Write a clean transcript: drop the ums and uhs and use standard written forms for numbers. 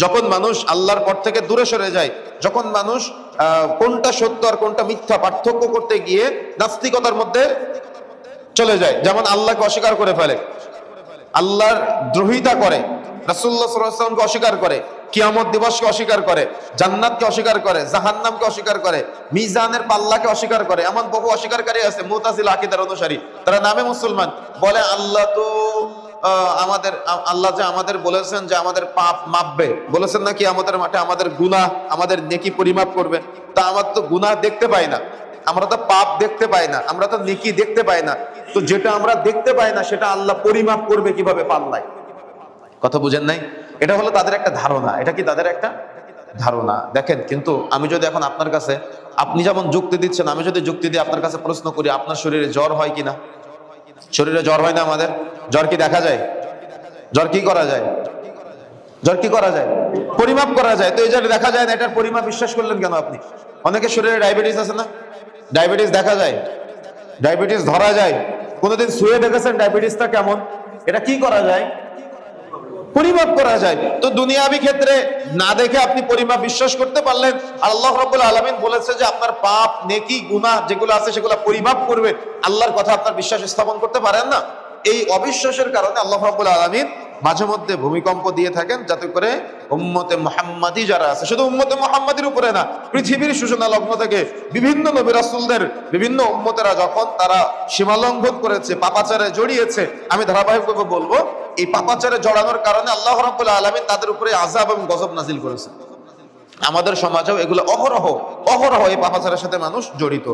যখন মানুষ আল্লাহর পথ থেকে দূরে সরে যায়, যখন মানুষ কোনটা সত্য আর কোনটা মিথ্যা পার্থক্য করতে গিয়ে নাস্তিকতার মধ্যে চলে যায়, যেমন আল্লাহকে অস্বীকার করে ফেলে, আল্লাহর দ্রোহিতা করে, রাসূলুল্লাহ সাল্লাল্লাহু আলাইহি ওয়াসাল্লামকে অস্বীকার করে, কিয়ামত দিবসকে অস্বীকার করে, জান্নাতকে অস্বীকার করে, জাহান্নামকে অস্বীকার করে, মিজানের পাল্লাকে অস্বীকার করে। এমন বহু অস্বীকারকারী আছে মুতাজিলা আকীদার অনুসারী, তারা নামে মুসলমান, বলে আল্লাহ তো আল্লাহ যে আমাদের বলেছেন যে আমাদের পাপ মাপবে, বলেছেন নাকি আমাদের মাঠে আমাদের গুনাহ আমাদের নেকি পরিমাপ করবে। তা আমার তো গুনাহ দেখতে পাই না, আমরা তো পাপ দেখতে পাই না, আমরা তো নেকি দেখতে পাই না, তো যেটা আমরা দেখতে পাই না সেটা আল্লাহ পরিমাপ করবে কিভাবে পাল্লায়? কথা বুঝেন নাই? এটা হলো তাদের একটা ধারণা। এটা কি তাদের একটা ধারণা? দেখেন, কিন্তু আমি যদি এখন আপনার কাছে, আপনি যেমন যুক্তি দিচ্ছেন, আমি যদি যুক্তি দিয়ে আপনার কাছে প্রশ্ন করি, আপনার শরীরে জ্বর হয় কিনা? শরীরে জ্বর হয় না আমাদের? জ্বর কি দেখা যায়? জ্বর কি করা যায়? জ্বর কি করা যায়? পরিমাপ করা যায়। তো এই যে দেখা যায় না, এটার পরিমাপ বিশ্বাস করলেন কেন আপনি? অনেকে শরীরে ডায়াবেটিস আছে না, ডায়াবেটিস দেখা যায়, ডায়াবেটিস ধরা যায়। কোনোদিন শুয়ে দেখেছেন ডায়াবেটিসটা কেমন? এটা কি করা যায়? পরিমাপ করা যায়। তো দুনিয়াবি ক্ষেত্রে না দেখে আপনি পরিমাপ বিশ্বাস করতে পারলেন, আল্লাহ রাব্বুল আলামিন বলেছে যে আপনার পাপ নেকি গুনাহ যেগুলো আছে সেগুলো পরিমাপ করবে, আল্লাহর কথা আপনার বিশ্বাস স্থাপন করতে পারেন না। এই অবিশ্বাসের কারণে আল্লাহ রাব্বুল আলামিন মাঝে মধ্যে ভূমিকম্প দিয়ে থাকেন, যাতে করে উম্মতে মুহাম্মাদি যারা আছে, শুধু উম্মতে মুহাম্মাদির উপরে না, পৃথিবীর সূচনা লগ্ন থেকে বিভিন্ন নবী রাসূলদের বিভিন্ন উম্মতেরা যখন তারা সীমালঙ্ঘন করেছে, পাপাচারে জড়িয়েছে, আমি ধারাবাহিকভাবে বলবো, এই পাপাচারে জড়ানোর কারণে আল্লাহ রাব্বুল আলামিন তাদের উপরে আযাব এবং গজব নাজিল করেছে। আমাদের সমাজেও এগুলো অহরহ অহরহ এই পাপাচারের সাথে মানুষ জড়িত।